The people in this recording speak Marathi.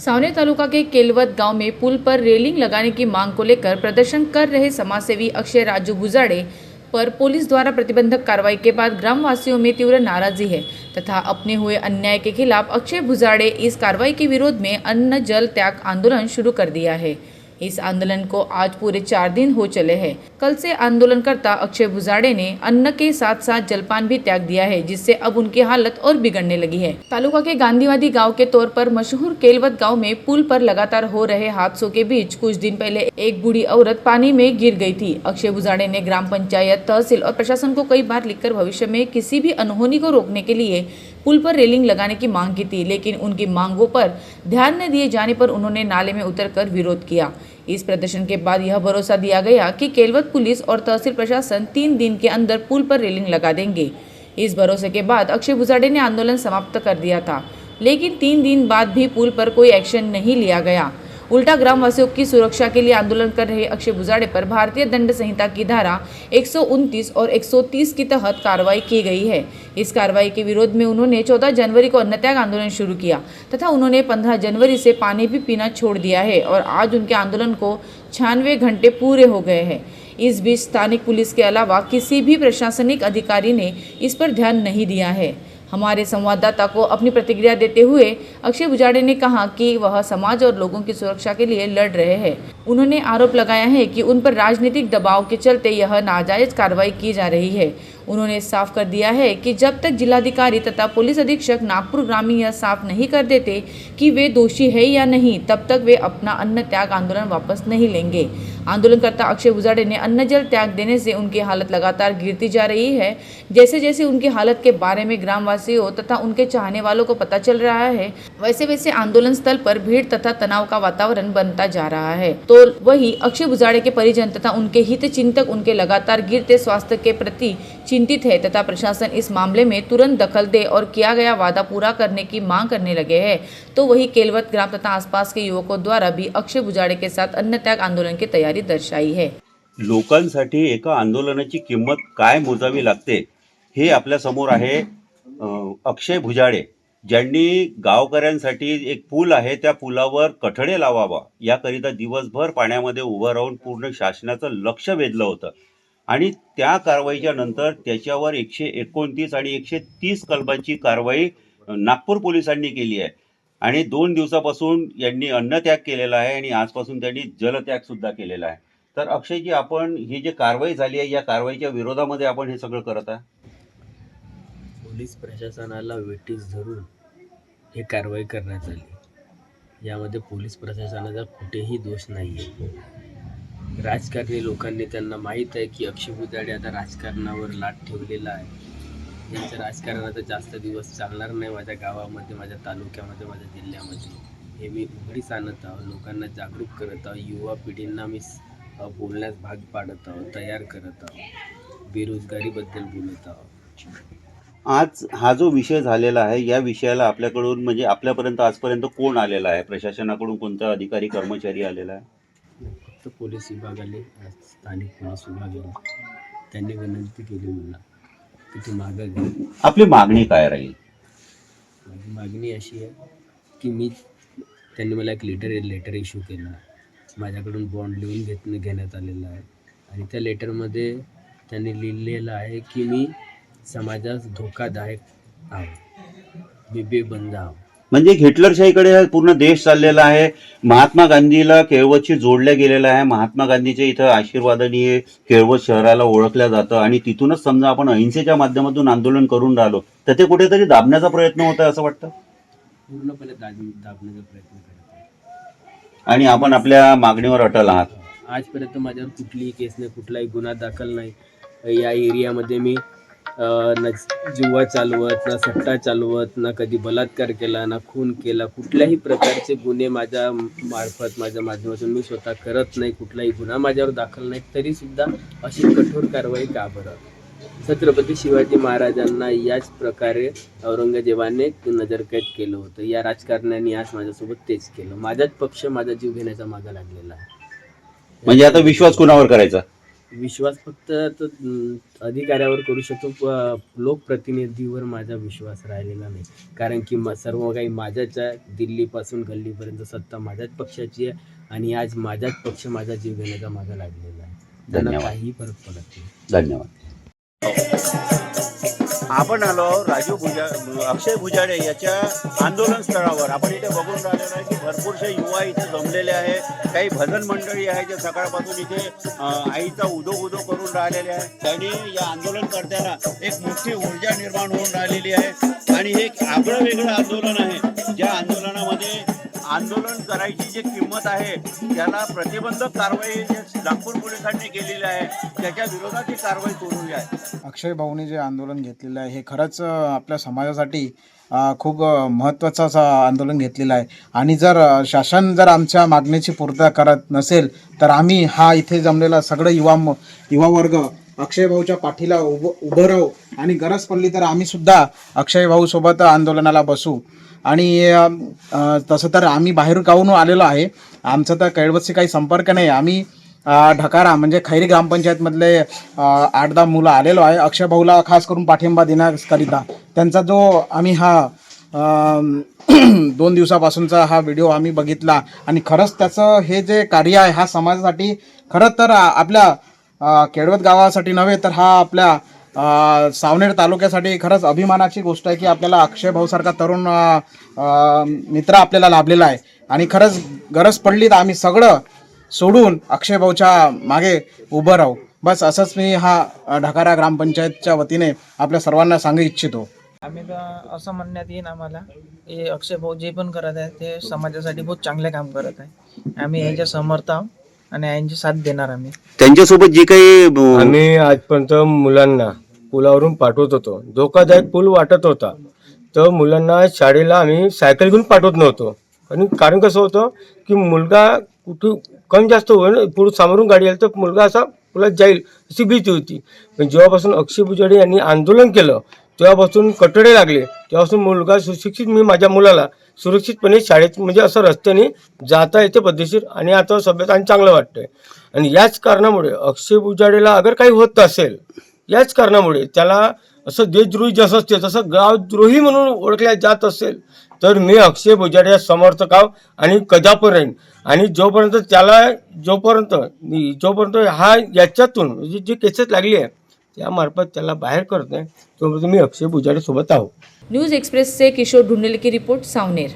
सावने तालुका के केलवत गांव में पुल पर रेलिंग लगाने की मांग को लेकर प्रदर्शन कर रहे समाजसेवी अक्षय राजू बुजाड़े पर पुलिस द्वारा प्रतिबंधक कार्रवाई के बाद ग्रामवासियों में तीव्र नाराजगी है तथा अपने हुए अन्याय के खिलाफ अक्षय बुजाड़े इस कार्रवाई के विरोध में अन्न जल त्याग आंदोलन शुरू कर दिया है। इस आंदोलन को आज पूरे 4 दिन हो चले हैं। कल से आंदोलनकर्ता अक्षय बुजाड़े ने अन्न के साथ साथ जलपान भी त्याग दिया है, जिससे अब उनकी हालत और बिगड़ने लगी है। तालुका के गांधीवादी गांव के तौर पर मशहूर केलवत गांव में पुल पर लगातार हो रहे हादसों के बीच कुछ दिन पहले एक बूढ़ी औरत पानी में गिर गई थी। अक्षय बुजाड़े ने ग्राम पंचायत, तहसील और प्रशासन को कई बार लिखकर भविष्य में किसी भी अनहोनी को रोकने के लिए पुल पर रेलिंग लगाने की मांग की थी, लेकिन उनकी मांगों पर ध्यान न दिए जाने पर उन्होंने नाले में उतरकर विरोध किया। इस प्रदर्शन के बाद यह भरोसा दिया गया कि केलवत पुलिस और तहसील प्रशासन 3 दिन के अंदर पुल पर रेलिंग लगा देंगे। इस भरोसे के बाद अक्षय बुजाड़े ने आंदोलन समाप्त कर दिया था, लेकिन 3 दिन बाद भी पुल पर कोई एक्शन नहीं लिया गया। उल्टा ग्रामवासियों की सुरक्षा के लिए आंदोलन कर रहे अक्षय बुजाड़े पर भारतीय दंड संहिता की धारा 129 और 130 के तहत कार्रवाई की गई है। इस कार्रवाई के विरोध में उन्होंने 14 जनवरी को अन्न त्याग आंदोलन शुरू किया तथा उन्होंने 15 जनवरी से पानी भी पीना छोड़ दिया है और आज उनके आंदोलन को 96 घंटे पूरे हो गए हैं। इस बीच स्थानिक पुलिस के अलावा किसी भी प्रशासनिक अधिकारी ने इस पर ध्यान नहीं दिया है। हमारे संवाददाता को अपनी प्रतिक्रिया देते हुए अक्षय बुजाड़े ने कहा कि वह समाज और लोगों की सुरक्षा के लिए लड़ रहे हैं। उन्होंने आरोप लगाया है कि उन पर राजनीतिक दबाव के चलते यह नाजायज कार्रवाई की जा रही है। उन्होंने साफ कर दिया है कि जब तक जिलाधिकारी तथा पुलिस अधीक्षक नागपुर ग्रामीण यह साफ नहीं कर देते कि वे दोषी है या नहीं, तब तक वे अपना अन्न त्याग आंदोलन वापस नहीं लेंगे। आंदोलनकर्ता अक्षय बुजाड़े ने अन्न जल त्याग देने से उनकी हालत लगातार गिरती जा रही है। जैसे जैसे उनकी हालत के बारे में ग्रामवासियों तथा उनके चाहने वालों को पता चल रहा है, वैसे वैसे आंदोलन स्थल पर भीड़ तथा तनाव का वातावरण बनता जा रहा है। तो वही अक्षय बुजाड़े के परिजन तथा उनके हित चिंतक उनके लगातार गिरते स्वास्थ्य के प्रति चिंतित है तथा प्रशासन इस मामले में तुरंत दखल दे और किया गया वादा पूरा करने की मांग करने लगे हैं। तो वही केलवत ग्राम तथा आसपास के युवकों द्वारा भी अक्षय बुजाड़े के साथ अन्न त्याग आंदोलन की तयारी दर्शाई है। लोकांसाठी एका आंदोलनाची किंमत काय मोजावी लागते हे आपल्या समोर आहे। अक्षय बुजाड़े ज्यांनी गावकऱ्यांसाठी एक पूल आहे त्या पुलावर कठडे लावावा याकरिता दिवसभर पाण्यामध्ये उभं राहून पूर्ण शासनाचं लक्ष वेधलं होतं आणि त्या कारवाईच्या नंतर त्याच्यावर 129 आणि 130 कलमांची कारवाई नागपूर पोलिसांनी केली आहे आणि 2 दिवसापासून यांनी अन्नत्याग केलेला आहे आणि आजपासून त्यांनी जलत्याग सुद्धा केलेला आहे। तर अक्षयजी, आपण ही जी कारवाई झाली आहे या कारवाईच्या विरोधामध्ये आपण हे सगळं करत आहे। पोलीस प्रशासनाला वेठीस धरून हे कारवाई करण्यात आली। यामध्ये पोलीस प्रशासनाचा कुठेही दोष नाही आहे। राजकारणी लोकांनी त्यांना माहीत आहे की अक्षय बुजाड़े आता राजकारणावर लाट ठेवलेला आहे। यांचं राजकारण आता जास्त दिवस चालणार नाही माझ्या गावामध्ये, माझ्या तालुक्यामध्ये, माझ्या जिल्ह्यामध्ये। हे मी उघडीस आणत आहोत, लोकांना जागरूक करत आहोत, युवा पिढींना मी बोलण्यास भाग पाडत आहोत, तयार करत आहोत, बेरोजगारीबद्दल बोलत आहोत। आज हा जो विषय झालेला आहे या विषयाला आपल्याकडून म्हणजे आपल्यापर्यंत आजपर्यंत कोण आलेला आहे? प्रशासनाकडून कोणता अधिकारी कर्मचारी आलेला आहे? फक्त पोलीस विभाग आले, स्थानिक पोलीस विभाग आले। त्यांनी विनंती केली मला की तू मागं घे। आपली मागणी काय राहील? माझी मागणी अशी आहे की त्यांनी मला एक लेटर इश्यू केलं, माझ्याकडून बॉन्ड लिहून घेण्यात आलेला आहे आणि त्या लेटरमध्ये त्यांनी लिहिलेलं आहे की मी समाजास धोकादायक आहे, मी बेबंद आहे। म्हणजे हिटलरशाहीकडे पूर्ण देश चाललेला आहे। महात्मा गांधीला केळवतशी जोडल्या गेलेला आहे। महात्मा गांधीच्या इथं आशीर्वादाने केळवत शहराला ओळखल्या जातं आणि तिथूनच समजा आपण अहिंसेच्या माध्यमातून आंदोलन करून राहिलो तर ते कुठेतरी दाबण्याचा प्रयत्न होत आहे असं वाटतं? पूर्णपणे दाबण्याचा प्रयत्न करत आहे आणि आपण आपल्या मागणीवर अटल आहात। आजपर्यंत माझ्यावर कुठलीही केस नाही, कुठलाही गुन्हा दाखल नाही। या एरियामध्ये मी ना जुवा चालवत, ना सट्टा चालवत, ना कधी बलात्कार केला, ना खून केला, कुठल्याही प्रकारचे गुन्हे माझ्या माध्यमातून मी स्वतः करत नाही। कुठलाही गुन्हा माझ्यावर दाखल नाही, तरीसुद्धा अशी कठोर कारवाई का बरं? छत्रपती शिवाजी महाराजांना याच प्रकारे औरंगजेबाने नजरकैद केलं होतं। या राजकारण्यांनी आज माझ्यासोबत तेच केलं। माझाच पक्ष माझा जीव घेण्याचा मागा लागलेला आहे। म्हणजे आता विश्वास कुणावर करायचा? विश्वास फक्त अधिकाऱ्यावर करू शकतो, लोकप्रतिनिधीवर माझा विश्वास राहिलेला नाही. कारण की सर्व काही माझ्याच आहे. दिल्लीपासून गल्लीपर्यंत सत्ता माझ्याच पक्षाची आहे आणि आज माझाच पक्ष माझा जीव घेण्याचा मागा लागलेला आहे. त्यांना धन्यवाद. काही फरक पडत नाही. धन्यवाद. आपण आलो अक्षय भुजाडे याच्या आंदोलन स्थळावर. आपण इथे बघून राहिलेलो आहे की भरपूरसे युवा इथे जमलेले आहे. काही भजन मंडळी आहे जे सकाळपासून इथे आईचा उदो करून राहिलेले आहे. त्यांनी या आंदोलनकर्त्यांना एक मोठी ऊर्जा निर्माण होऊन राहिलेली आहे आणि हे एक आगळं वेगळं आंदोलन आहे. ज्या आंदोलनामध्ये आंदोलन करायची जी किंमत आहे त्याला प्रतिबंधक कारवाई नागपूर पोलिसांनी केलेली आहे, त्याच्या विरोधात ही कारवाई सुरू आहे. अक्षय भाऊने जे आंदोलन घेतलेलं आहे हे खरंच आपल्या समाजासाठी खूप महत्त्वाचं असं आंदोलन घेतलेलं आहे. आणि जर शासन जर आमच्या मागणीची पूर्तता करत नसेल तर आम्ही हा इथे जमलेला सगळं युवा वर्ग अक्षय भाऊच्या पाठीला उभं राहू आणि गरज पडली तर आम्ही सुद्धा अक्षय भाऊसोबत आंदोलनाला बसू. आणि तसं तर आम्ही बाहेर गावून आलेलो आहे. आमचा तर कैळवतशी काही संपर्क नाही. आम्ही ढकारा म्हणजे खैरी ग्रामपंचायतमधले 8-10 मुलं आलेलो आहे अक्षय भाऊला खास करून पाठिंबा देण्याकरिता. त्यांचा जो आम्ही हा 2 दिवसापासूनचा हा व्हिडिओ आम्ही बघितला आणि खरंच त्याचं हे जे कार्य आहे हा समाजासाठी खरं तर आपल्या केळवत गावासाठी नव्हे तर हा आपल्या सावनेर तालुक्यासाठी खरंच अभिमानाची गोष्ट आहे की आपल्याला अक्षय भाऊसारखा तरुण मित्र आपल्याला लाभलेला आहे. आणि खरंच गरज पडली तर आम्ही सगळं सोडून अक्षय भाऊच्या मागे उभं राहू. बस असंच मी हा ढकारा ग्रामपंचायतच्या वतीने आपल्या सर्वांना सांगू इच्छितो. आम्ही असं म्हणण्यात येईल आम्हाला हे अक्षय भाऊ जे पण करत आहे ते समाजासाठी बहुत चांगले काम करत आहे. आम्ही यांच्या समर्थ आहोत आणि यांची साथ देणार. आम्ही त्यांच्यासोबत जी काही आम्ही आजपर्यंत मुलांना पुलावरून पाठवत होतो. धोकादायक पूल वाटत होता तर मुलांना शाळेला आम्ही सायकल घेऊन पाठवत नव्हतो. आणि कारण कसं होतं की मुलगा कुठं कमी जास्त होईल पुढे सामोरून गाडी आली तर मुलगा असा पुलात जाईल अशी भीती होती. पण जेव्हापासून अक्षय भुजाडे यांनी आंदोलन केलं तेव्हापासून कटडे लागले. तेव्हापासून मुलगा सुशिक्षित, मी माझ्या मुलाला सुरक्षितपणे शाळेत म्हणजे असं रस्त्याने जाता येते पद्धतशीर आणि आता सभ्यता आणि चांगलं वाटतंय. आणि याच कारणामुळे अक्षय भुजाडेला अगर काही होत असेल याच कारणामुळे त्याला असं देशद्रोही जसं असते तसं गावद्रोही म्हणून ओळखल्या जात असेल तर मी अक्षय भुजाडे समर्थक आहो आणि कदापण राहीन. आणि जोपर्यंत हा याच्यातून म्हणजे जी केसेस लागली आहे त्यामार्फत त्याला बाहेर करत नाही तोपर्यंत मी अक्षय भुजाडे सोबत आहो. न्यूज एक्सप्रेस से किशोर ढूंढेले की रिपोर्ट सावनेर.